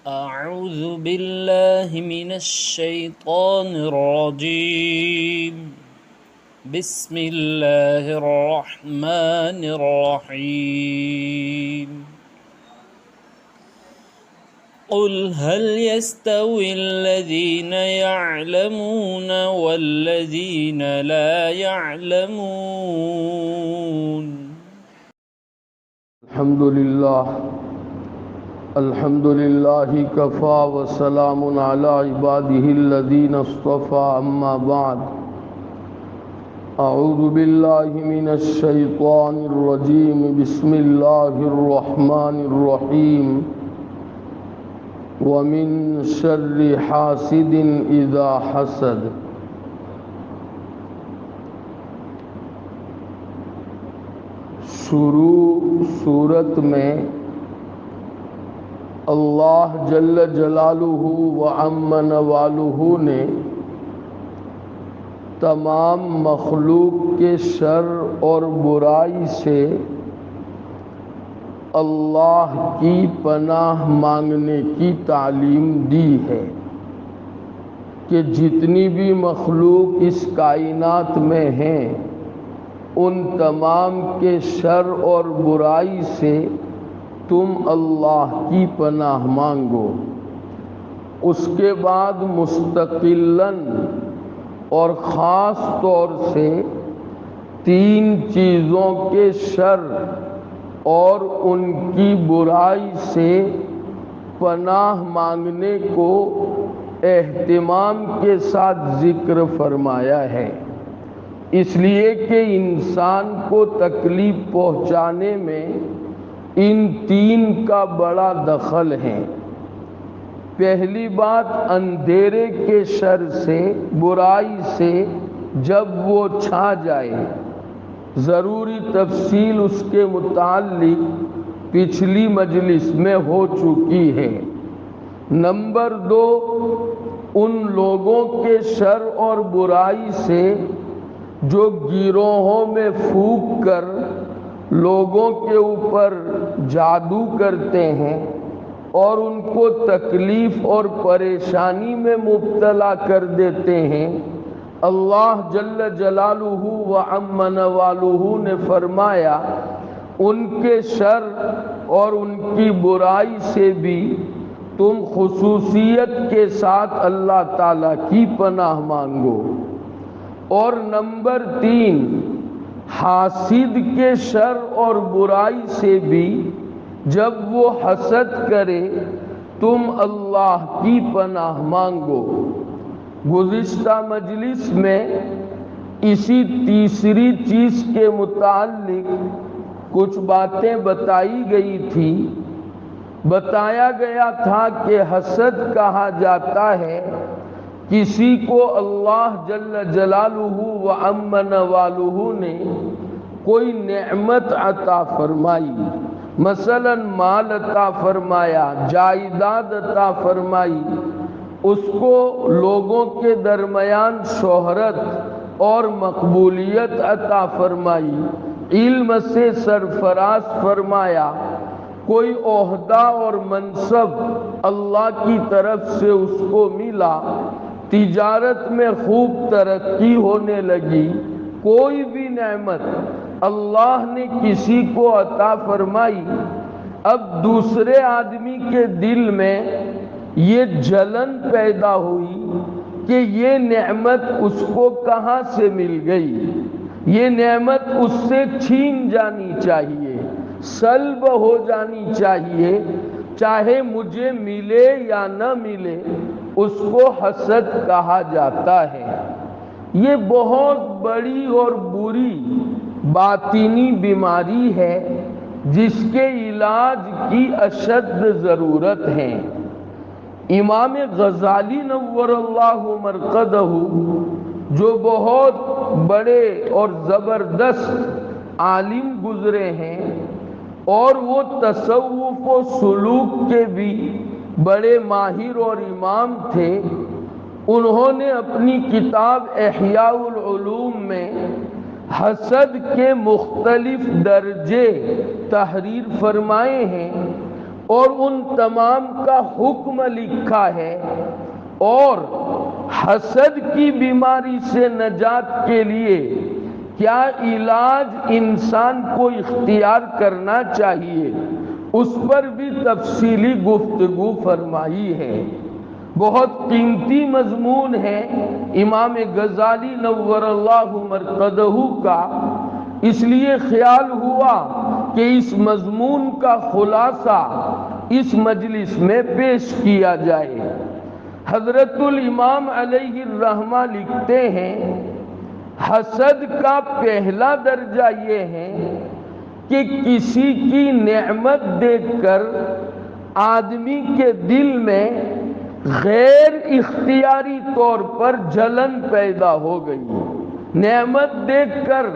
أعوذ بالله من الشيطان الرجيم. بسم الله الرحمن الرحيم. قل هل يستوي الذين يعلمون والذين لا يعلمون؟ الحمد لله كفى وسلام على عباده الذين اصطفى أما بعد أعوذ بالله من الشيطان الرجيم بسم الله الرحمن الرحيم ومن شر حاسد إذا حسد. شروع سورت میں اللہ جل جلالہ و عم نوالہ نے تمام مخلوق کے شر اور برائی سے اللہ کی پناہ مانگنے کی تعلیم دی ہے کہ جتنی بھی مخلوق اس کائنات میں ہیں ان تمام کے شر اور برائی سے تم اللہ کی پناہ مانگو. اس کے بعد مستقلاً اور خاص طور سے 3 چیزوں کے شر اور ان کی برائی سے پناہ مانگنے کو اہتمام کے ساتھ ذکر فرمایا ہے، اس لیے کہ انسان کو تکلیف پہنچانے میں ان 3 کا بڑا دخل ہے. پہلی بات اندھیرے کے شر سے، برائی سے جب وہ چھا جائے، ضروری تفصیل اس کے متعلق پچھلی مجلس میں ہو چکی ہے. نمبر 2 ان لوگوں کے شر اور برائی سے جو گروہوں میں پھونک کر لوگوں کے اوپر جادو کرتے ہیں اور ان کو تکلیف اور پریشانی میں مبتلا کر دیتے ہیں. اللہ جل جلالہ و عم نوالہ نے فرمایا ان کے شر اور ان کی برائی سے بھی تم خصوصیت کے ساتھ اللہ تعالیٰ کی پناہ مانگو. اور نمبر 3 حاسد کے شر اور برائی سے بھی جب وہ حسد کرے تم اللہ کی پناہ مانگو. گزشتہ مجلس میں اسی تیسری چیز کے متعلق کچھ باتیں بتائی گئی تھی. بتایا گیا تھا کہ حسد کہا جاتا ہے کسی کو اللہ جل جلالہ و عم نوالہ نے کوئی نعمت عطا فرمائی، مثلا مال عطا فرمایا، جائیداد عطا فرمائی، اس کو لوگوں کے درمیان شہرت اور مقبولیت عطا فرمائی، علم سے سرفراز فرمایا، کوئی عہدہ اور منصب اللہ کی طرف سے اس کو ملا، تجارت میں خوب ترقی ہونے لگی. کوئی بھی نعمت اللہ نے کسی کو عطا فرمائی، اب دوسرے آدمی کے دل میں یہ جلن پیدا ہوئی کہ یہ نعمت اس کو کہاں سے مل گئی، یہ نعمت اس سے چھین جانی چاہیے، سلب ہو جانی چاہیے، چاہے مجھے ملے یا نہ ملے. اس کو حسد کہا جاتا ہے. یہ بہت بڑی اور بری باطنی بیماری ہے جس کے علاج کی اشد ضرورت ہے. امام غزالی نور اللہ مرقدہ جو بہت بڑے اور زبردست عالم گزرے ہیں اور وہ تصوف و سلوک کے بھی بڑے ماہر اور امام تھے، انہوں نے اپنی کتاب احیاء العلوم میں حسد کے مختلف درجے تحریر فرمائے ہیں اور ان تمام کا حکم لکھا ہے، اور حسد کی بیماری سے نجات کے لیے کیا علاج انسان کو اختیار کرنا چاہیے، اس پر بھی تفصیلی گفتگو فرمائی ہے۔ بہت قیمتی مضمون ہے امام غزالی نور اللہ مرقدہ کا، اس لیے خیال ہوا کہ اس مضمون کا خلاصہ اس مجلس میں پیش کیا جائے۔ حضرت الامام علیہ الرحمہ لکھتے ہیں، حسد کا پہلا درجہ یہ ہے کہ کسی کی نعمت دیکھ کر آدمی کے دل میں غیر اختیاری طور پر جلن پیدا ہو گئی۔ نعمت دیکھ کر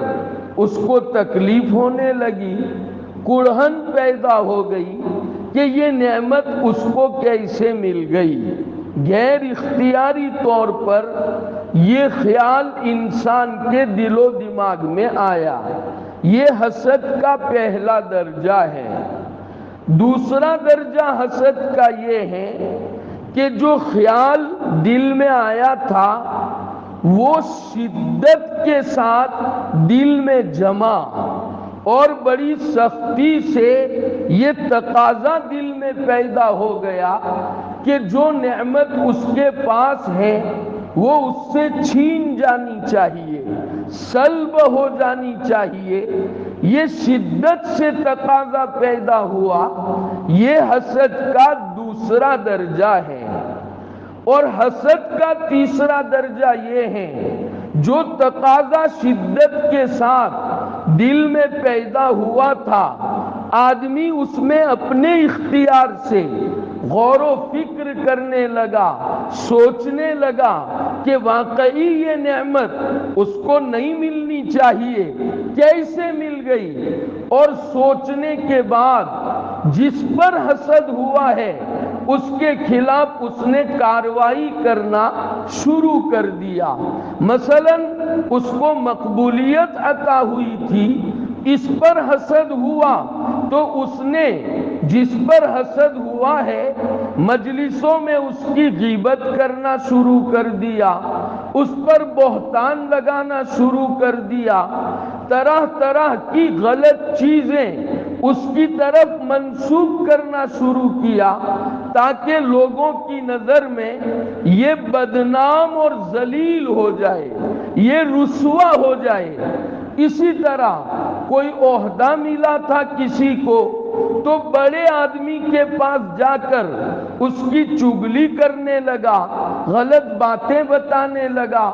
اس کو تکلیف ہونے لگی، کڑھن پیدا ہو گئی کہ یہ نعمت اس کو کیسے مل گئی۔ غیر اختیاری طور پر یہ خیال انسان کے دل و دماغ میں آیا، یہ حسد کا پہلا درجہ ہے۔ دوسرا درجہ حسد کا یہ ہے کہ جو خیال دل میں آیا تھا وہ شدت کے ساتھ دل میں جمع، اور بڑی سختی سے یہ تقاضا دل میں پیدا ہو گیا کہ جو نعمت اس کے پاس ہے وہ اس سے چھین جانی چاہیے، سلب ہو جانی چاہیے۔ یہ شدت سے تقاضا پیدا ہوا، یہ حسد کا دوسرا درجہ ہے۔ اور حسد کا تیسرا درجہ یہ ہے جو تقاضا شدت کے ساتھ دل میں پیدا ہوا تھا، آدمی اس میں اپنے اختیار سے غور و فکر کرنے لگا، سوچنے لگا کہ واقعی یہ نعمت اس کو نہیں ملنی چاہیے، کیسے مل گئی؟ اور سوچنے کے بعد جس پر حسد ہوا ہے اس کے خلاف اس نے کارروائی کرنا شروع کر دیا۔ مثلا اس کو مقبولیت عطا ہوئی تھی، اس پر حسد ہوا تو اس نے جس پر حسد ہوا ہے مجلسوں میں اس کی غیبت کرنا شروع کر دیا، اس پر بہتان لگانا شروع کر دیا، طرح طرح کی غلط چیزیں اس کی طرف منسوب کرنا شروع کیا تاکہ لوگوں کی نظر میں یہ بدنام اور ذلیل ہو جائے، یہ رسوا ہو جائے۔ اسی طرح کوئی عہدہ ملا تھا کسی کو تو بڑے آدمی کے پاس جا کر اس کی چغلی کرنے لگا، غلط باتیں بتانے لگا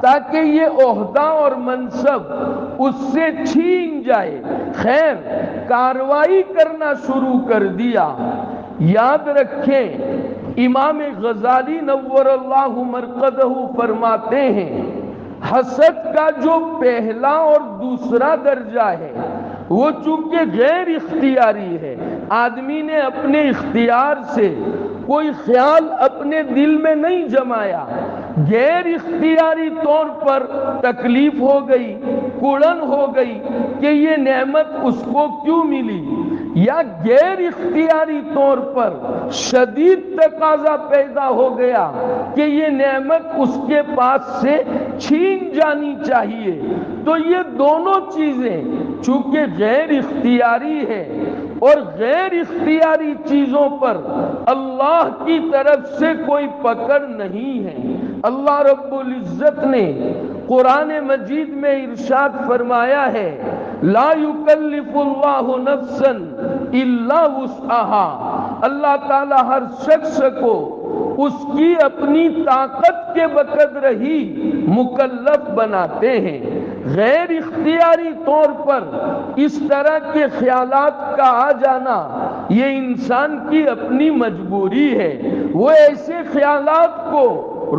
تاکہ یہ عہدہ اور منصب اس سے چھین جائے۔ خیر، کارروائی کرنا شروع کر دیا۔ یاد رکھیں امام غزالی نور اللہ مرقدہ فرماتے ہیں، حسد کا جو پہلا اور دوسرا درجہ ہے وہ چونکہ غیر اختیاری ہے، آدمی نے اپنے اختیار سے کوئی خیال اپنے دل میں نہیں جمایا، غیر اختیاری طور پر تکلیف ہو گئی، کڑن ہو گئی کہ یہ نعمت اس کو کیوں ملی، یا غیر اختیاری طور پر شدید تقاضا پیدا ہو گیا کہ یہ نعمت اس کے پاس سے چھین جانی چاہیے۔ تو یہ دونوں چیزیں چونکہ غیر اختیاری ہے اور غیر اختیاری چیزوں پر اللہ کی طرف سے کوئی پکڑ نہیں ہے۔ اللہ رب العزت نے قرآن مجید میں ارشاد فرمایا ہے، لا یکلف اللہ نفسا الا وسعها، اللہ تعالی ہر شخص کو اس کی اپنی طاقت کے بقدر ہی مکلف بناتے ہیں۔ غیر اختیاری طور پر اس طرح کے خیالات کا آ جانا یہ انسان کی اپنی مجبوری ہے، وہ ایسے خیالات کو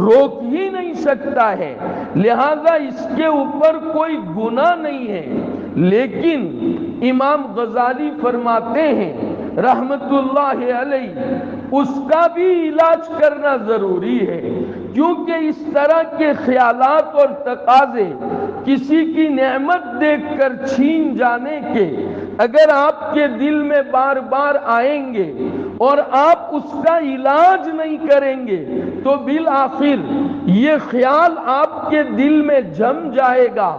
روک ہی نہیں سکتا ہے، لہذا اس کے اوپر کوئی گناہ نہیں ہے۔ لیکن امام غزالی فرماتے ہیں رحمت اللہ علیہ، اس کا بھی علاج کرنا ضروری ہے، کیونکہ اس طرح کے خیالات اور تقاضے کسی کی نعمت دیکھ کر چھین جانے کے اگر آپ کے دل میں بار بار آئیں گے اور آپ اس کا علاج نہیں کریں گے تو بالآخر یہ خیال آپ کے دل میں جم جائے گا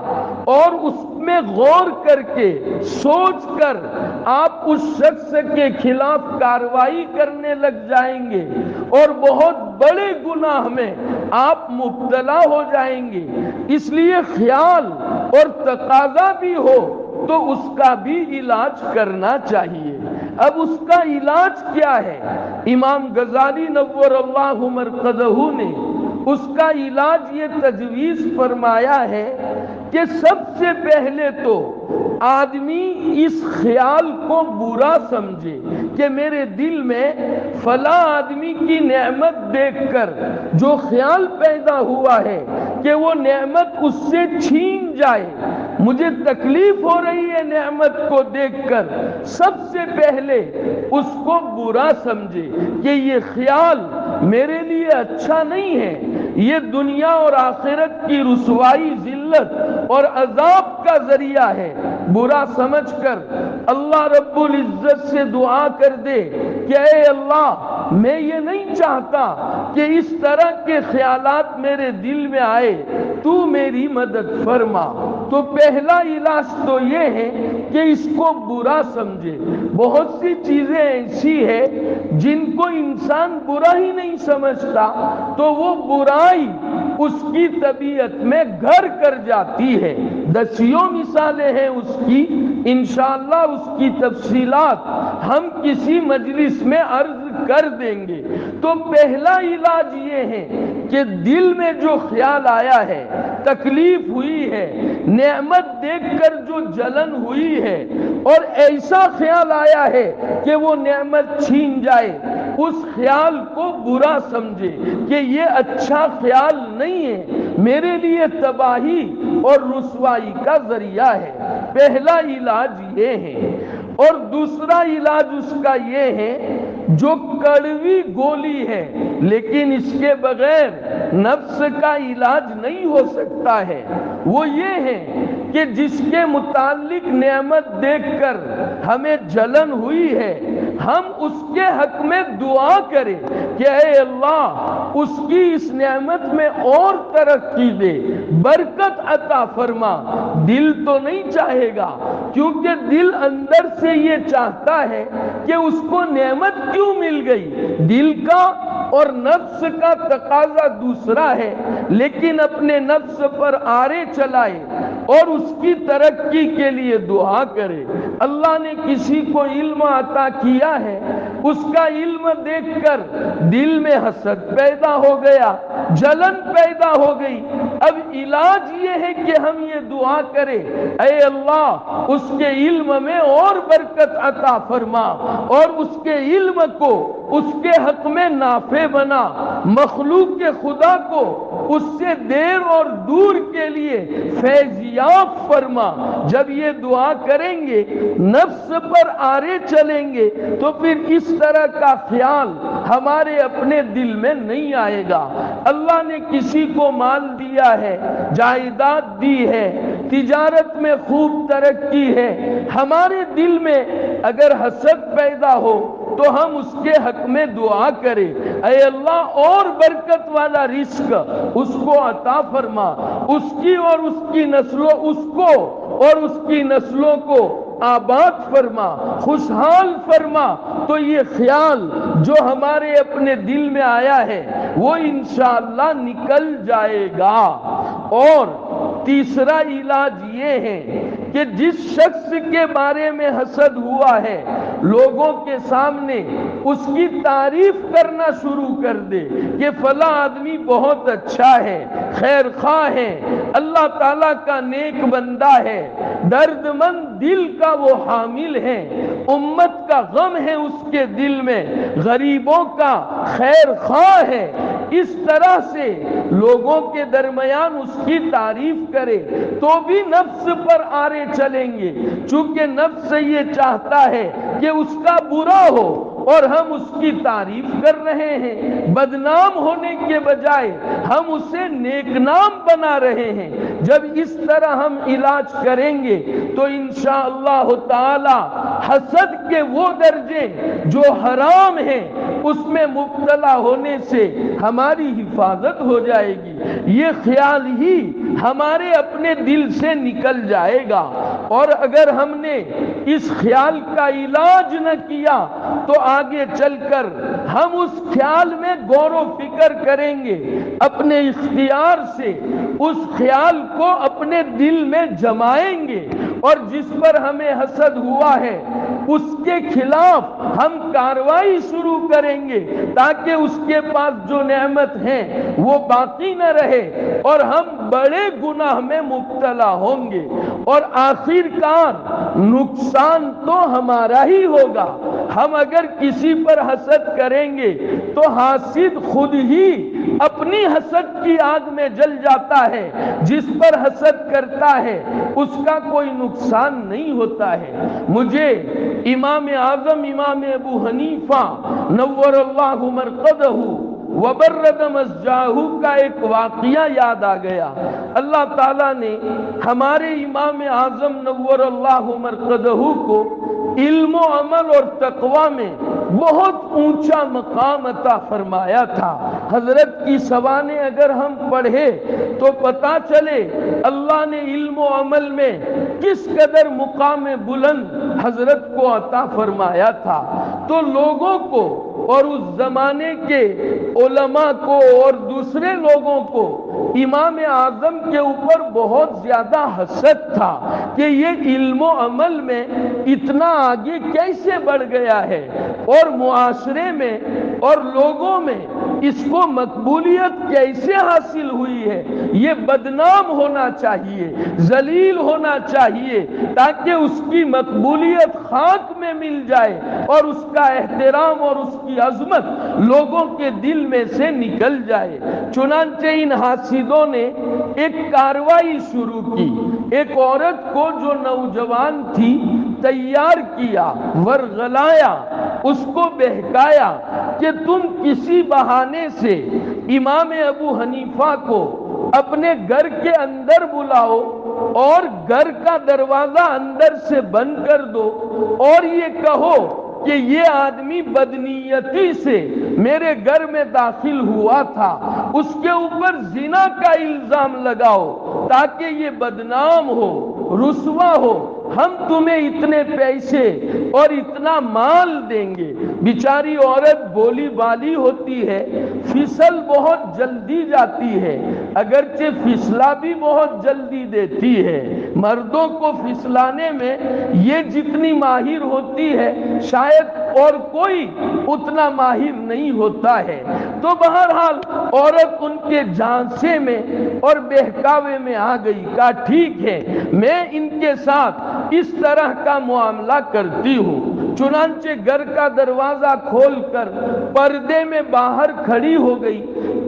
اور اس میں غور کر کے سوچ کر آپ اس شخص کے خلاف کارروائی کرنے لگ جائیں گے اور بہت بڑے گناہ میں آپ مبتلا ہو جائیں گے۔ اس لیے خیال اور تقاضا بھی ہو تو اس کا بھی علاج کرنا چاہیے۔ اب اس کا علاج کیا ہے؟ امام غزالی نور اللہ مرقدہ نے اس کا علاج یہ تجویز فرمایا ہے کہ سب سے پہلے تو آدمی اس خیال کو برا سمجھے کہ میرے دل میں فلاں آدمی کی نعمت دیکھ کر جو خیال پیدا ہوا ہے کہ وہ نعمت اس سے چھین جائے، مجھے تکلیف ہو رہی ہے نعمت کو دیکھ کر، سب سے پہلے اس کو برا سمجھے کہ یہ خیال میرے لیے اچھا نہیں ہے، یہ دنیا اور آخرت کی رسوائی، ذلت اور عذاب کا ذریعہ ہے۔ برا سمجھ کر اللہ رب العزت سے دعا کر دے کہ اے اللہ میں یہ نہیں چاہتا کہ اس طرح کے خیالات میرے دل میں آئے، تو میری مدد فرما۔ تو پہلا علاج تو یہ ہے کہ اس کو برا سمجھے۔ بہت سی چیزیں ایسی ہیں جن کو انسان برا ہی نہیں سمجھتا تو وہ برائی اس کی طبیعت میں گھر کر جاتی ہے۔ دسیوں مثالیں ہیں اس کی، انشاءاللہ اس کی تفصیلات ہم کسی مجلس میں عرض کر دیں گے۔ تو پہلا علاج یہ ہے کہ دل میں جو خیال آیا ہے، تکلیف ہوئی ہے، نعمت دیکھ کر جو جلن ہوئی ہے اور ایسا خیال آیا ہے کہ وہ نعمت چھین جائے، اس خیال کو برا سمجھے کہ یہ اچھا خیال نہیں ہے، میرے لیے تباہی اور رسوائی کا ذریعہ ہے۔ پہلا علاج یہ ہے۔ اور دوسرا علاج اس کا یہ ہے، جو کڑوی گولی ہے لیکن اس کے بغیر نفس کا علاج نہیں ہو سکتا ہے، وہ یہ ہے کہ جس کے متعلق نعمت دیکھ کر ہمیں جلن ہوئی ہے، ہم اس کے حق میں دعا کریں کہ اے اللہ اس کی اس نعمت میں اور ترقی دے، برکت عطا فرما۔ دل تو نہیں چاہے گا، کیونکہ دل اندر سے یہ چاہتا ہے کہ اس کو نعمت کیوں مل گئی۔ دل کا اور نفس کا تقاضا دوسرا ہے، لیکن اپنے نفس پر آرے چلائے اور اس کی ترقی کے لیے دعا کرے۔ اللہ نے کسی کو علم عطا کیا ہے، اس کا علم دیکھ کر دل میں حسد پیدا ہو گیا، جلن پیدا ہو گئی۔ اب علاج یہ ہے کہ ہم یہ دعا کریں، اے اللہ اس کے علم میں اور برکت عطا فرما اور اس کے علم کو اس کے حق میں نافع بنا، مخلوق کے خدا کو اس سے دیر اور دور کے لیے فیضیاب فرما۔ جب یہ دعا کریں گے، نفس پر آرے چلیں گے، تو پھر اس طرح کا خیال ہمارے اپنے دل میں نہیں آئے گا۔ اللہ نے کسی کو مال دیا ہے، جائیداد دی ہے، تجارت میں خوب ترقی ہے، ہمارے دل میں اگر حسد پیدا ہو تو ہم اس کے حق میں دعا کریں، اے اللہ اور برکت والا رزق اس کو عطا فرما، اس کی اور اس کی نسلوں، اس کو اور اس کی نسلوں کو آباد فرما، خوشحال فرما۔ تو یہ خیال جو ہمارے اپنے دل میں آیا ہے وہ انشاءاللہ نکل جائے گا۔ اور تیسرا علاج یہ ہے کہ جس شخص کے بارے میں حسد ہوا ہے، لوگوں کے سامنے اس کی تعریف کرنا شروع کر دے کہ فلاں آدمی بہت اچھا ہے، خیر خواہ ہے، اللہ تعالیٰ کا نیک بندہ ہے، درد مند دل کا وہ حامل ہے، امت کا غم ہے اس کے دل میں، غریبوں کا خیر خواہ ہے۔ اس طرح سے لوگوں کے درمیان اس کی تعریف کرے تو بھی نفس پر آرے چلیں گے، چونکہ نفس یہ چاہتا ہے کہ اس کا برا ہو اور ہم اس کی تعریف کر رہے ہیں، بدنام ہونے کے بجائے ہم اسے نیک نام بنا رہے ہیں۔ جب اس طرح ہم علاج کریں گے تو انشاءاللہ تعالی حسد کے وہ درجے جو حرام ہیں اس میں مبتلا ہونے سے ہماری حفاظت ہو جائے گی، یہ خیال ہی ہمارے اپنے دل سے نکل جائے گا۔ اور اگر ہم نے اس خیال کا علاج نہ کیا تو آگے چل کر ہم اس خیال میں غور و فکر کریں گے، اپنے اختیار سے اس خیال کو اپنے دل میں جمائیں گے، اور جس پر ہمیں حسد ہوا ہے اس کے خلاف ہم کارروائی شروع کریں گے تاکہ اس کے پاس جو نعمت ہے وہ باقی نہ رہے اور ہم بڑے گناہ میں مبتلا ہوں گے، اور آخر کار نقصان تو ہمارا ہی ہوگا۔ ہم اگر کسی پر حسد کریں گے تو حاسد خود ہی اپنی حسد کی آگ میں جل جاتا ہے، جس پر حسد کرتا ہے اس کا کوئی نقصان نہیں ہوتا ہے۔ مجھے امام اعظم امام ابو حنیفہ نور اللہ مرقدہ وبرد مسجاہ کا ایک واقعہ یاد آ گیا۔ اللہ تعالیٰ نے ہمارے امام اعظم نور اللہ مرقدہ کو علم و عمل اور تقوی میں بہت اونچا مقام عطا فرمایا تھا۔ حضرت کی سوانح اگر ہم پڑھے تو پتہ چلے اللہ نے علم و عمل میں کس قدر مقام بلند حضرت کو عطا فرمایا تھا۔ تو لوگوں کو اور اس زمانے کے علماء کو اور دوسرے لوگوں کو امام اعظم کے اوپر بہت زیادہ حسد تھا کہ یہ علم و عمل میں اتنا آگے کیسے بڑھ گیا ہے، اور معاشرے میں اور لوگوں میں اس کو مقبولیت کیسے حاصل ہوئی ہے۔ یہ بدنام ہونا چاہیے، ذلیل ہونا چاہیے، تاکہ اس کی مقبولیت خاک میں مل جائے اور اس کا احترام اور اس کی عظمت لوگوں کے دل میں سے نکل جائے۔ چنانچہ ان حاسدوں نے ایک کارروائی شروع کی، ایک عورت کو جو نوجوان تھی تیار کیا، ورغلایا، اس کو بہکایا کہ تم کسی بہانے سے امام ابو حنیفہ کو اپنے گھر کے اندر بلاؤ اور گھر کا دروازہ اندر سے بند کر دو، اور یہ کہو کہ یہ آدمی بدنیتی سے میرے گھر میں داخل ہوا تھا، اس کے اوپر زنا کا الزام لگاؤ تاکہ یہ بدنام ہو، رسوا ہو، ہم تمہیں اتنے پیسے اور اتنا مال دیں گے۔ بیچاری عورت بولی بالی ہوتی ہے، پھسل بہت جلدی جاتی ہے، اگرچہ پھسلا بھی بہت جلدی دیتی ہے۔ مردوں کو پھسلانے میں یہ جتنی ماہر ہوتی ہے شاید اور کوئی اتنا ماہر نہیں ہوتا ہے۔ تو بہرحال عورت ان کے جھانسے میں اور بہکاوے میں آ گئی، کہا ٹھیک ہے میں ان کے ساتھ اس طرح کا معاملہ کرتی ہوں۔ چنانچہ گھر کا دروازہ کھول کر پردے میں باہر کھڑی ہو گئی۔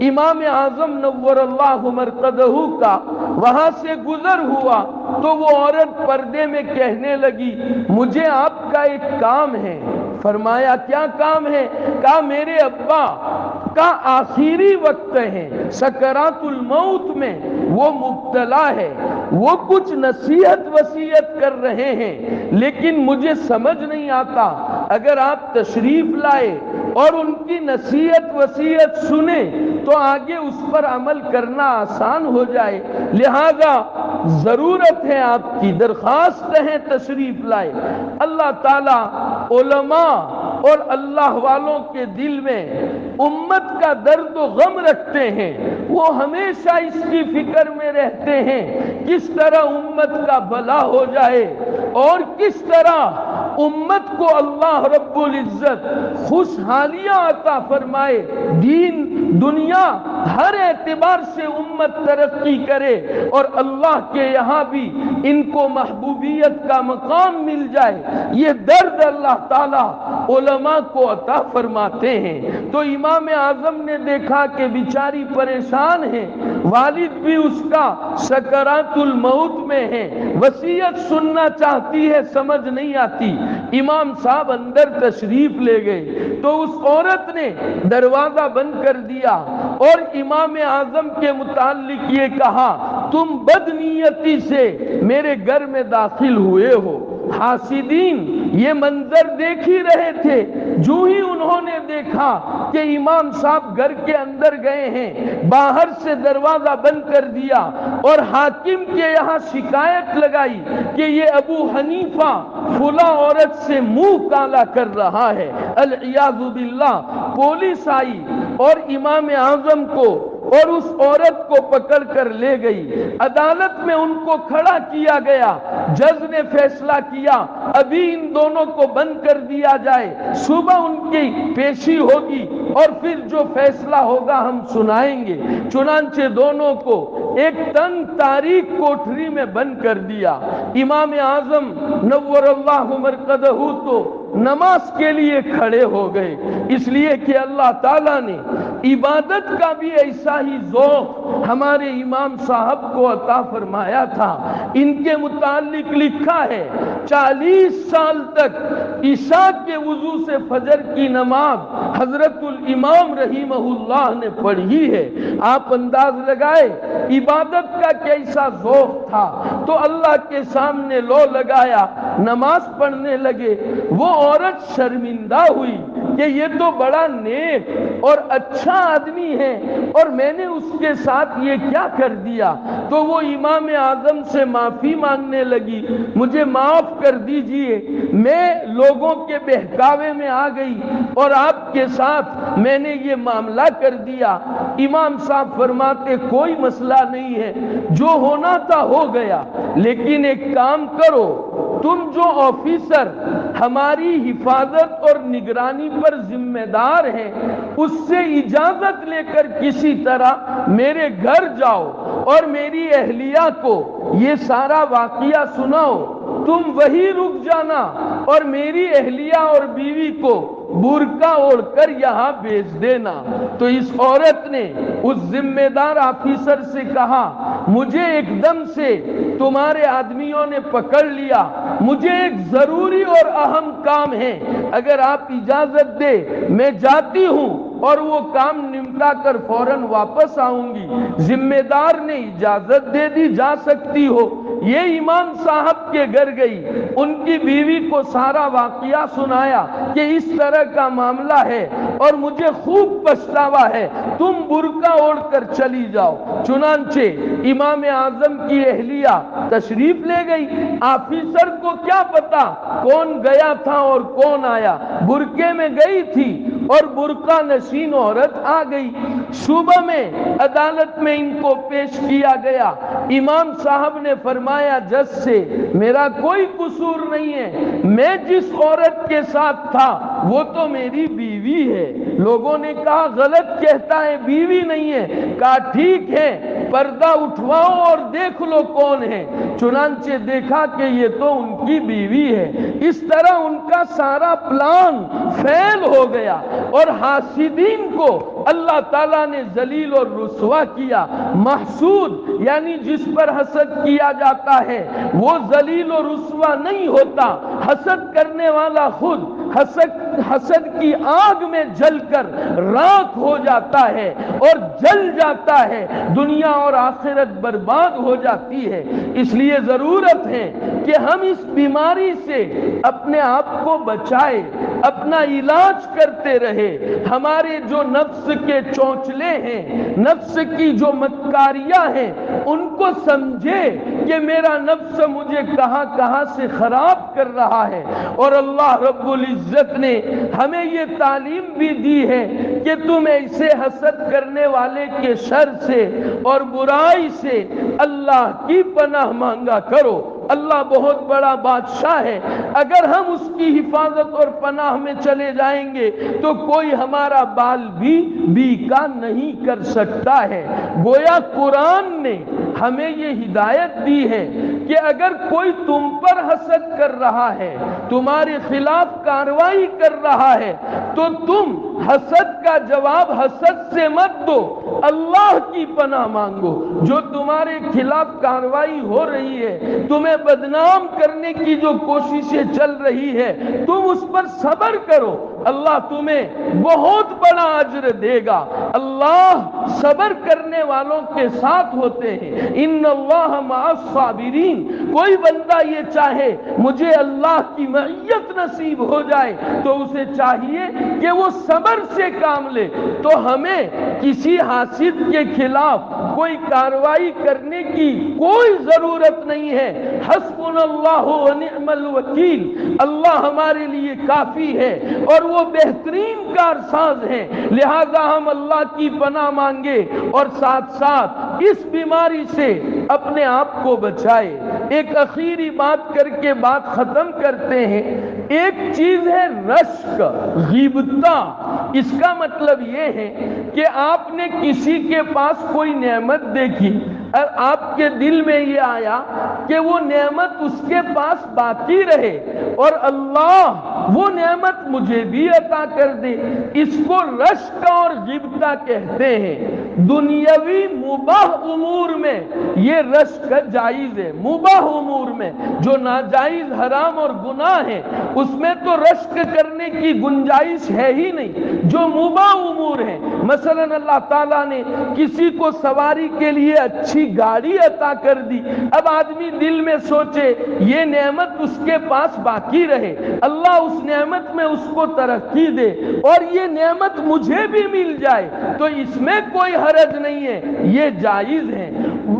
امام اعظم نور اللہ مرقدہ کا وہاں سے گزر ہوا تو وہ عورت پردے میں کہنے لگی مجھے آپ کا ایک کام ہے۔ فرمایا کیا کام ہے؟ کہا میرے ابا کا آخری وقت ہے، سکرات الموت میں وہ مبتلا ہے، وہ کچھ نصیحت وصیت کر رہے ہیں لیکن مجھے سمجھ نہیں آتا، اگر آپ تشریف لائے اور ان کی نصیحت وصیت سنیں تو آگے اس پر عمل کرنا آسان ہو جائے، لہذا ضرورت ہے آپ کی، درخواست ہے تشریف لائے۔ اللہ تعالیٰ علماء اور اللہ والوں کے دل میں امت کا درد و غم رکھتے ہیں، وہ ہمیشہ اس کی فکر میں رہتے ہیں کس طرح امت کا بھلا ہو جائے اور کس طرح امت کو اللہ رب العزت خوشحالیاں عطا فرمائے، دین دنیا ہر اعتبار سے امت ترقی کرے اور اللہ کے یہاں بھی ان کو محبوبیت کا مقام مل جائے، یہ درد اللہ تعالیٰ علماء کو عطا فرماتے ہیں۔ تو امام اعظم نے دیکھا کہ بیچاری پریشان ہے، والد بھی اس کا سکرات الموت میں ہے، وصیت سننا چاہتی ہے سمجھ نہیں آتی۔ امام صاحب اندر تشریف لے گئے تو اس عورت نے دروازہ بند کر دیا اور امام اعظم کے متعلق یہ کہا تم بدنیتی سے میرے گھر میں داخل ہوئے ہو۔ حاسدین یہ منظر دیکھ ہی رہے تھے، جو ہی انہوں نے دیکھا کہ امام صاحب گھر کے اندر گئے ہیں، باہر سے دروازہ بند کر دیا اور حاکم کے یہاں شکایت لگائی کہ یہ ابو حنیفہ فلاں عورت سے منہ کالا کر رہا ہے، العیاذ باللہ۔ پولیس آئی اور امام اعظم کو اور اس عورت کو پکڑ کر لے گئی، عدالت میں ان کو کھڑا کیا گیا، جج نے فیصلہ کیا ابھی ان دونوں کو بند کر دیا جائے، صبح ان کی پیشی ہوگی اور پھر جو فیصلہ ہوگا ہم سنائیں گے۔ چنانچہ دونوں کو ایک تنگ تاریک کوٹری میں بند کر دیا۔ امام اعظم نور اللہ مرقدہ تو نماز کے لیے کھڑے ہو گئے، اس لیے کہ اللہ تعالیٰ نے عبادت کا بھی ایسا ہی ذوق ہمارے امام صاحب کو عطا فرمایا تھا۔ ان کے متعلق لکھا ہے 40 سال تک عشاء کے وضو سے فجر کی نماز حضرت الامام رحمہ اللہ نے پڑھی ہے۔ آپ انداز لگائے عبادت کا کیسا ذوق تھا، تو اللہ کے سامنے لو لگایا، نماز پڑھنے لگے۔ وہ عورت شرمندہ ہوئی کہ یہ تو بڑا نیک اور اچھا آدمی ہے اور میں نے اس کے ساتھ یہ کیا کر دیا، تو وہ امام اعظم سے معافی مانگنے لگی، مجھے معاف کر دیجئے، میں لوگوں کے بہکاوے میں آ گئی اور آپ کے ساتھ میں نے یہ معاملہ کر دیا۔ امام صاحب فرماتے کوئی مسئلہ نہیں ہے، جو ہونا تھا ہو گیا، لیکن ایک کام کرو، تم جو آفیسر ہماری حفاظت اور نگرانی پر ذمہ دار ہیں، اس سے اجازت لے کر کسی طرح میرے گھر جاؤ اور میری اہلیہ کو یہ سارا واقعہ سناؤ، تم وہی رک جانا اور میری اہلیہ اور بیوی کو برقع اوڑھ کر یہاں بھیج دینا۔ تو اس عورت نے اس ذمہ دار آفیسر سے کہا مجھے ایک دم سے تمہارے آدمیوں نے پکڑ لیا، مجھے ایک ضروری اور اہم کام ہے، اگر آپ اجازت دے میں جاتی ہوں اور وہ کام نمٹا کر فوراً واپس آؤں گی۔ ذمہ دار نے اجازت دے دی، جا سکتی ہو۔ یہ امام صاحب کے گھر گئی، ان کی بیوی کو سارا واقعہ سنایا کہ اس طرح کا معاملہ ہے اور مجھے خوب پچھتاوا ہے، تم برقع اوڑھ کر چلی جاؤ۔ چنانچہ امام اعظم کی اہلیہ تشریف لے گئی، آفیسر کو کیا پتا کون گیا تھا اور کون آیا، برقعے میں گئی تھی اور برقع نشین عورت آ گئی۔ صبح میں عدالت میں ان کو پیش کیا گیا، امام صاحب نے فرمایا جج سے میرا کوئی قصور نہیں ہے، میں جس عورت کے ساتھ تھا وہ تو میری بیوی ہے۔ لوگوں نے کہا غلط کہتا ہے، بیوی نہیں ہے۔ کہا ٹھیک ہے، پردہ اٹھواؤ اور دیکھ لو کون ہے۔ چنانچہ دیکھا کہ یہ تو ان کی بیوی ہے۔ اس طرح ان کا سارا پلان فیل ہو گیا اور حاسدین کو اللہ تعالیٰ نے ذلیل اور رسوا کیا۔ محسود یعنی جس پر حسد کیا جاتا ہے وہ ذلیل اور رسوا نہیں ہوتا، حسد کرنے والا خود حسد کی آگ میں جل کر راکھ ہو جاتا ہے اور جل جاتا ہے، دنیا اور آخرت برباد ہو جاتی ہے۔ اس لیے ضرورت ہے کہ ہم اس بیماری سے اپنے آپ کو بچائے، اپنا علاج کرتے رہے۔ ہمارے جو نفس کے چونچلے ہیں، نفس کی جو مکاریاں ہیں، ان کو سمجھے کہ میرا نفس مجھے کہاں کہاں سے خراب کر رہا ہے، اور اللہ رب العزت نے ہمیں یہ تعلیم بھی دی ہے کہ تم ایسے حسد کرنے والے کے شر سے اور برائی سے اللہ کی پناہ مانگا کرو۔ اللہ بہت بڑا بادشاہ ہے، اگر ہم اس کی حفاظت اور پناہ میں چلے جائیں گے تو کوئی ہمارا بال بھی بیکا نہیں کر سکتا ہے۔ گویا قرآن نے ہمیں یہ ہدایت دی ہے کہ اگر کوئی تم پر حسد کر رہا ہے، تمہارے خلاف کارروائی کر رہا ہے، تو تم حسد کا جواب حسد سے مت دو، اللہ کی پناہ مانگو۔ جو تمہارے خلاف کارروائی ہو رہی ہے، تمہیں بدنام کرنے کی جو کوششیں چل رہی ہے، تم اس پر صبر کرو، اللہ تمہیں بہت بڑا اجر دے گا۔ اللہ صبر کرنے والوں کے ساتھ ہوتے ہیں، ان اللہ مع الصابرین۔ کوئی بندہ یہ چاہے مجھے اللہ کی معیت نصیب ہو جائے تو اسے چاہیے کہ وہ صبر سے کام لے۔ تو ہمیں کسی حاسد کے خلاف کوئی کارروائی کرنے کی کوئی ضرورت نہیں ہے۔ حسبنا اللہ ونعم الوکیل، اللہ ہمارے لیے کافی ہے اور وہ بہترین کارساز ہیں، لہذا ہم اللہ کی پناہ مانگے اور ساتھ ساتھ اس بیماری سے اپنے آپ کو بچائے۔ ایک آخری بات کر کے بات ختم کرتے ہیں۔ ایک چیز ہے رشک، غیبتہ۔ اس کا مطلب یہ ہے کہ آپ نے کسی کے پاس کوئی نعمت دیکھی اور آپ کے دل میں یہ آیا کہ وہ نعمت اس کے پاس باقی رہے اور اللہ وہ نعمت مجھے بھی عطا کر دے۔ اس کو رشک اور غیبتہ کہتے ہیں۔ دنیاوی مباح امور میں یہ رشک جائز ہے، مباح امور میں جو ناجائز حرام اور گناہ ہے اس میں تو رشک کرنے کی گنجائش ہے ہی نہیں۔ جو مباح امور ہیں، مثلا اللہ تعالیٰ نے کسی کو سواری کے لیے اچھی گاڑی عطا کر دی، اب آدمی دل میں سوچے یہ نعمت اس کے پاس باقی رہے، اللہ اس نعمت میں اس کو ترقی دے اور یہ نعمت مجھے بھی مل جائے، تو اس میں کوئی حرج نہیں ہے، یہ جائز ہے۔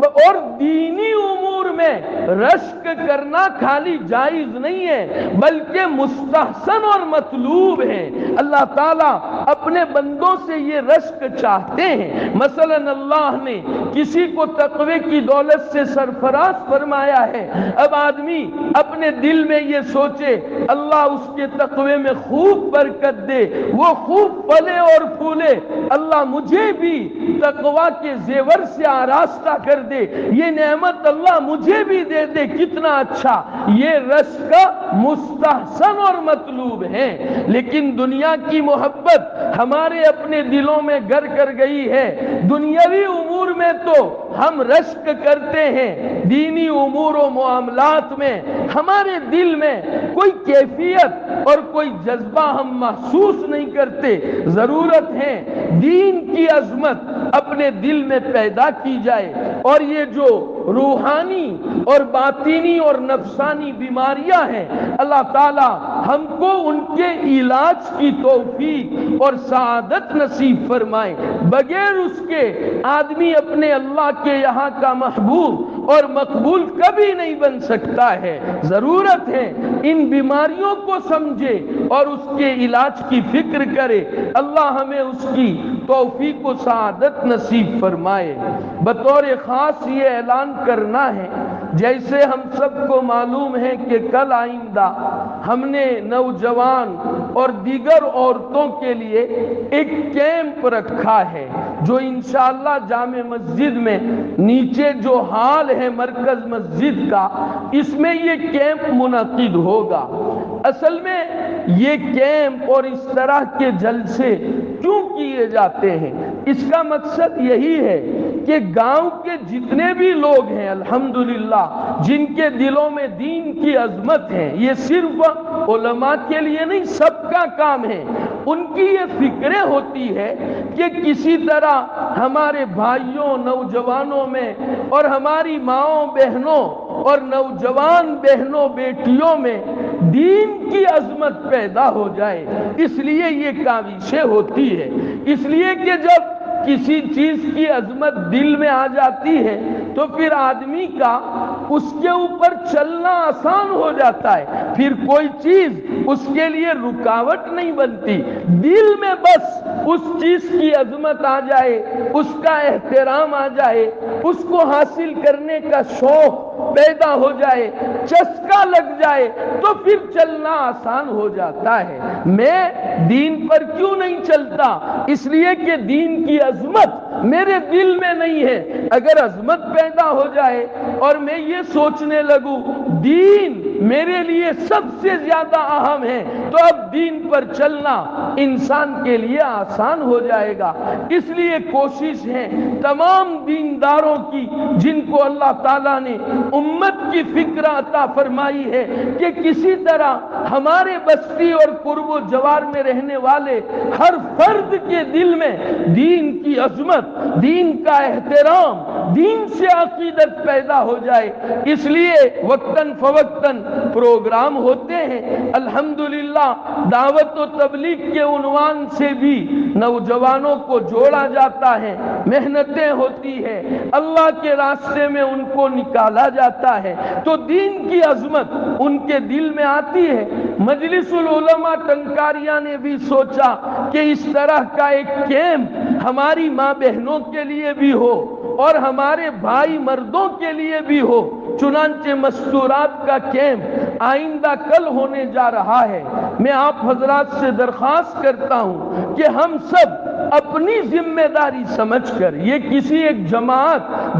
اور دینی امور میں رشک کرنا خالی جائز نہیں ہے بلکہ مستحسن اور مطلوب ہے۔ اللہ تعالیٰ اپنے بندوں سے یہ رشک چاہتے ہیں۔ مثلا اللہ نے کسی کو تقوی کی دولت سے سرفراز فرمایا ہے، اب آدمی اپنے دل میں یہ سوچے اللہ اس کے تقوی میں خوب برکت دے، وہ خوب پھلے اور پھولے، اللہ مجھے بھی تقوی کے زیور سے آراستہ کر دے، یہ نعمت اللہ مجھے بھی دے دے، کتنا اچھا۔ یہ رشک مستحسن اور مطلوب ہے، لیکن دنیا کی محبت ہمارے اپنے دلوں میں گر کر گئی ہے۔ دنیاوی امور میں تو ہم رشک کرتے ہیں، دینی امور و معاملات میں ہمارے دل میں کوئی کیفیت اور کوئی جذبہ ہم محسوس نہیں کرتے۔ ضرورت ہے دین کی عظمت اپنے دل میں پیدا کی جائے اور یہ جو روحانی اور باطینی اور نفسانی بیماریاں ہیں، اللہ تعالی ہم کو ان کے علاج کی توفیق اور سعادت نصیب فرمائے۔ بغیر اس کے آدمی اپنے اللہ کے یہاں کا محبوب اور مقبول کبھی نہیں بن سکتا ہے۔ ضرورت ہے ان بیماریوں کو سمجھے اور اس کے علاج کی فکر کرے۔ اللہ ہمیں اس کی توفیق و سعادت نصیب فرمائے۔ بطور خاص یہ اعلان کرنا ہے، جیسے ہم سب کو معلوم ہے کہ کل آئندہ ہم نے نوجوان اور دیگر عورتوں کے لیے ایک کیمپ رکھا ہے جو انشاءاللہ جامع مسجد میں نیچے جو ہال ہے مرکز مسجد کا، اس میں یہ کیمپ منعقد ہوگا۔ اصل میں یہ کیمپ اور اس طرح کے جلسے کیوں کیے جاتے ہیں؟ اس کا مقصد یہی ہے کہ گاؤں کے جتنے بھی لوگ ہیں الحمدللہ جن کے دلوں میں دین کی عظمت ہے، یہ صرف علماء کے لیے نہیں سب کا کام ہے، ان کی یہ فکریں ہوتی ہے کہ کسی طرح ہمارے بھائیوں نوجوانوں میں اور ہماری ماؤں بہنوں اور نوجوان بہنوں بیٹیوں میں دین کی عظمت پیدا ہو جائے، اس لیے یہ کاوشیں ہوتی ہے۔ اس لیے کہ جب کسی چیز کی عظمت دل میں آ جاتی ہے تو پھر آدمی کا اس کے اوپر چلنا آسان ہو جاتا ہے، پھر کوئی چیز اس کے لیے رکاوٹ نہیں بنتی۔ دل میں بس اس چیز کی عظمت آ جائے، اس کا احترام آ جائے، اس کو حاصل کرنے کا شوق پیدا ہو جائے، چسکا لگ جائے تو پھر چلنا آسان ہو جاتا ہے۔ میں دین پر کیوں نہیں چلتا؟ اس لیے کہ دین کی عظمت میرے دل میں نہیں ہے۔ اگر عظمت پیدا ہو جائے اور میں یہ سوچنے لگوں دین میرے لیے سب سے زیادہ اہم ہے تو اب دین پر چلنا انسان کے لیے آسان ہو جائے گا۔ اس لیے کوشش ہے تمام دینداروں کی، جن کو اللہ تعالیٰ نے امت کی فکر عطا فرمائی ہے، کہ کسی طرح ہمارے بستی اور قرب و جوار میں رہنے والے ہر فرد کے دل میں دین کی عظمت، دین کا احترام، دین سے عقیدت پیدا ہو جائے۔ اس لیے وقتاً فوقتاً پروگرام ہوتے ہیں۔ الحمدللہ دعوت و تبلیغ کے عنوان سے بھی نوجوانوں کو جوڑا جاتا ہے، محنتیں ہوتی ہے، اللہ کے راستے میں ان کو نکالا جاتا ہے تو دین کی عظمت ان کے دل میں آتی ہے۔ مجلس العلماء ٹنکاریہ نے بھی سوچا کہ اس طرح کا ایک کیمپ ہماری ماں بہنوں کے لیے بھی ہو اور ہمارے بھائی مردوں کے لیے بھی ہو۔ چنانچہ مستورات کا کیمپ آئندہ کل ہونے جا رہا ہے۔ میں آپ حضرات سے درخواست کرتا ہوں کہ ہم سب اپنی ذمہ داری سمجھ کر، یہ کسی ایک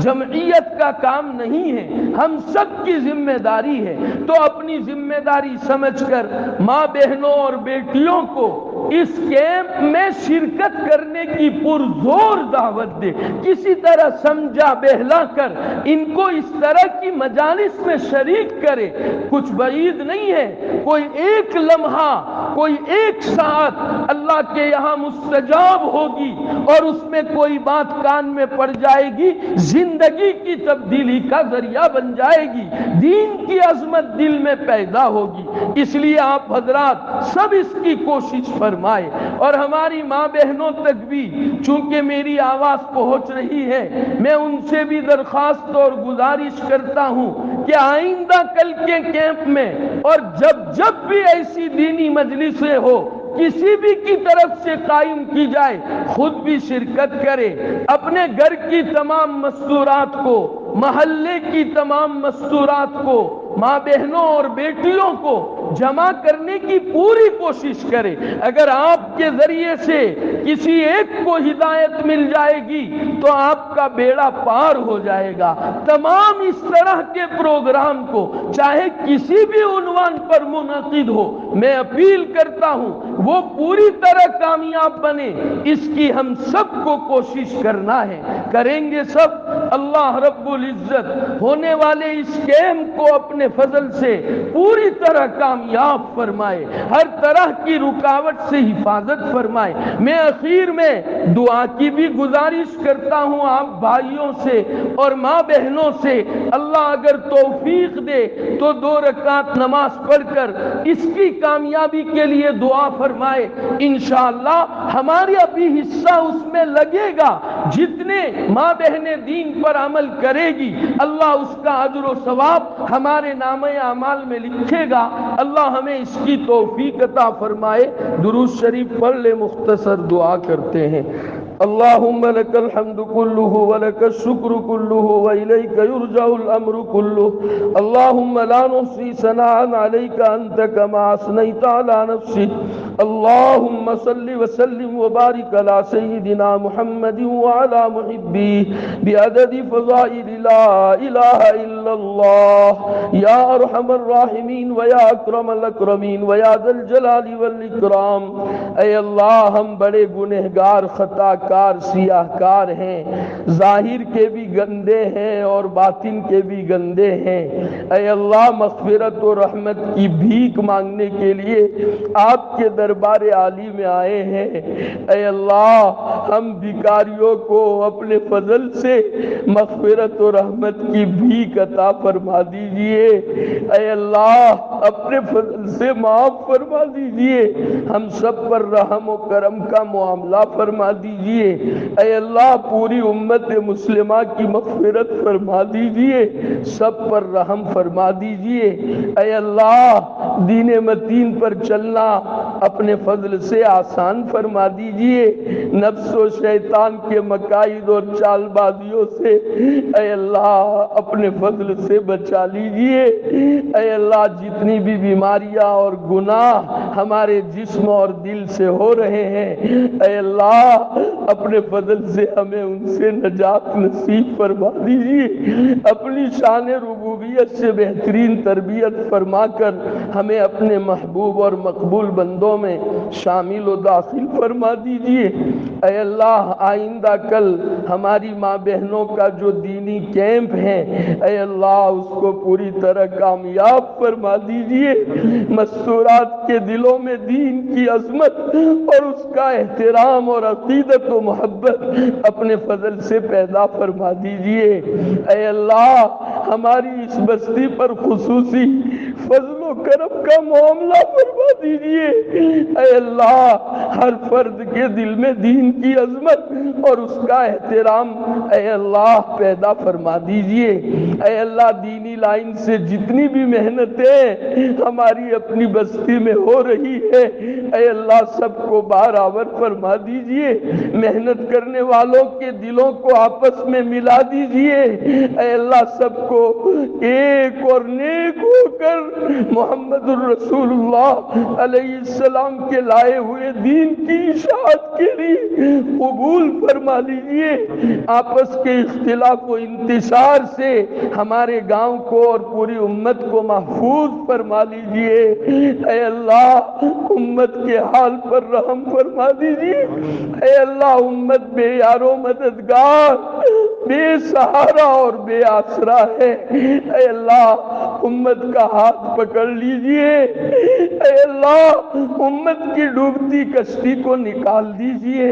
جمعیت کا کام نہیں ہے، ہم سب کی ذمہ داری ہے، تو اپنی ذمہ داری سمجھ کر ماں بہنوں اور بیٹیوں کو اس کیمپ میں شرکت کرنے کی پرزور دعوت دے، کسی طرح سمجھا بہلا کر ان کو اس طرح کی مجالس میں شریک کرے۔ کچھ بعید نہیں ہے، کوئی ایک لمحہ، کوئی ایک ساعت اللہ کے یہاں مستجاب ہوگی اور اس میں کوئی بات کان میں پڑ جائے گی، زندگی کی تبدیلی کا ذریعہ بن جائے گی، دین کی عظمت دل میں پیدا ہوگی۔ اس لیے آپ حضرات سب اس کی کوشش فرمائے اور ہماری ماں بہنوں تک بھی چونکہ میری آواز پہنچ رہی ہے، میں ان سے بھی درخواست اور گزارش کرتا ہوں کہ آئندہ کل کے کیمپ میں اور جب بھی ایسی دینی مجلسیں ہو کسی بھی کی طرف سے قائم کی جائے، خود بھی شرکت کرے، اپنے گھر کی تمام مستورات کو، محلے کی تمام مستورات کو، ماں بہنوں اور بیٹیوں کو جمع کرنے کی پوری کوشش کرے۔ اگر آپ کے ذریعے سے کسی ایک کو ہدایت مل جائے گی تو آپ کا بیڑا پار ہو جائے گا۔ تمام اس طرح کے پروگرام کو چاہے کسی بھی عنوان پر منعقد ہو، میں اپیل کرتا ہوں وہ پوری طرح کامیاب بنے، اس کی ہم سب کو کوشش کرنا ہے، کریں گے سب۔ اللہ رب العزت ہونے والے اس کیمپ کو اپنے فضل سے پوری طرح کامیاب فرمائے، ہر طرح کی رکاوٹ سے حفاظت فرمائے۔ میں اخیر میں دعا کی بھی گزارش کرتا ہوں آپ بھائیوں سے اور ماں بہنوں سے، اللہ اگر توفیق دے تو 2 رکعت نماز پڑھ کر اس کی کامیابی کے لیے دعا فرمائے۔ انشاءاللہ ہمارا بھی حصہ اس میں لگے گا، جتنے ماں بہنیں دین پر عمل کرے گی اللہ اس کا اجر و ثواب ہمارے نامہ اعمال میں لکھے گا۔ اللہ ہمیں اس کی توفیق عطا فرمائے۔ درود شریف پڑھ لے، مختصر دعا کرتے ہیں۔ اللہم لک الحمد کلہ ولک الشکر کلہ وإلیک یرجع الامر کلہ، اللہم لا نحصی ثناء علیک انت کما اثنیت علی نفسک، اللہم صل وسلم وبارک علی سیدنا محمد وعلی محبیہ بعدد فضائل لا الہ الا اللہ، یا ارحم الراحمین ویا اکرم الاکرمین ویا ذا الجلال والاکرام۔ اے اللہ ہم بڑے گنہگار، خطا کار، سیاہ کار ہیں، ظاہر کے بھی گندے ہیں اور باطن کے بھی گندے ہیں۔ اے اللہ مغفرت و رحمت کی بھیک مانگنے کے لیے آپ کے دربار عالی میں آئے ہیں۔ اے اللہ ہم بھکاریوں کو اپنے فضل سے مغفرت و رحمت کی بھیک عطا فرما دیجئے۔ اے اللہ اپنے فضل سے معاف فرما دیجئے، ہم سب پر رحم و کرم کا معاملہ فرما دیجئے۔ اے اللہ پوری امت مسلمہ کی مغفرت فرما دیجئے، سب پر رحم فرما دیجئے۔ اے اللہ دین متین پر چلنا اپنے فضل سے آسان فرما دیجئے، نفس و شیطان کے مکائد اور چال بازیوں سے اے اللہ اپنے فضل سے بچا لیجئے۔ اے اللہ جتنی بھی بیماریاں اور گناہ ہمارے جسم اور دل سے ہو رہے ہیں، اے اللہ اپنے فضل سے ہمیں ان سے نجات نصیب فرما دیجئے۔ اپنی شان ربوبیت سے بہترین تربیت فرما کر ہمیں اپنے محبوب اور مقبول بندوں میں شامل و داخل فرما دیجئے۔ اے اللہ آئندہ کل ہماری ماں بہنوں کا جو دینی کیمپ ہے، اے اللہ اس کو پوری طرح کامیاب فرما دیجئے۔ مستورات کے دلوں میں دین کی عظمت اور اس کا احترام اور عقیدت و محبت اپنے فضل سے پیدا فرما دیجئے۔ اے اللہ ہماری اس بستی پر خصوصی فضل و کرم کا معاملہ فرما دیجئے۔ اے اللہ ہر فرد کے دل میں دین کی عظمت اور اس کا احترام اے اللہ پیدا فرما دیجئے۔ اے اللہ دینی لائن سے جتنی بھی محنتیں ہماری اپنی بستی میں ہو رہی ہے، اے اللہ سب کو برابر فرما دیجئے۔ محنت کرنے والوں کے دلوں کو آپس میں ملا دیجئے۔ اے اللہ سب کو ایک اور نیک ہو کر محمد الرسول اللہ علیہ السلام کے لائے ہوئے دین کی اشاعت کے لیے قبول فرما لیجئے۔ آپس کے اختلاف و انتشار سے ہمارے گاؤں کو اور پوری امت کو محفوظ فرما لیجئے۔ اے اللہ امت کے حال پر رحم فرما دیجئے۔ اے اللہ امت بے یار و مددگار، بے سہارا اور بے آسرا ہے، اے اللہ امت کا ہاتھ پکڑ لیجئے۔ اے اللہ امت کی ڈوبتی کشتی کو نکال دیجئے۔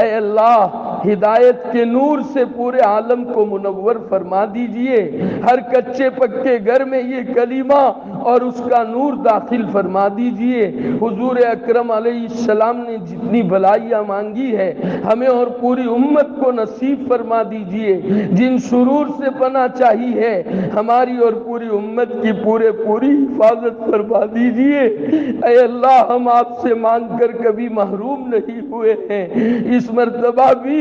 اے اللہ ہدایت کے نور سے پورے عالم کو منور فرما دیجئے۔ ہر کچے پکے گھر میں یہ کلمہ اور اس کا نور داخل فرما دیجئے۔ حضور اکرم علیہ السلام نے جتنی بھلائیاں مانگی ہے ہمیں اور پوری امت کو نصیب فرما دیجئے۔ جن شرور سے پناہ چاہی ہے ہماری اور پوری امت کی پوری حفاظت فرما دیجئے۔ اے اللہ ہم آپ سے مانگ کر کبھی محروم نہیں ہوئے ہیں، اس مرتبہ بھی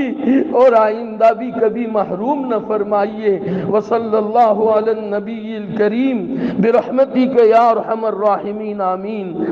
اور آئندہ بھی کبھی محروم نہ فرمائیے۔ وصلی اللہ علی النبی الکریم برحمتک یا ارحم الراحمین آمین۔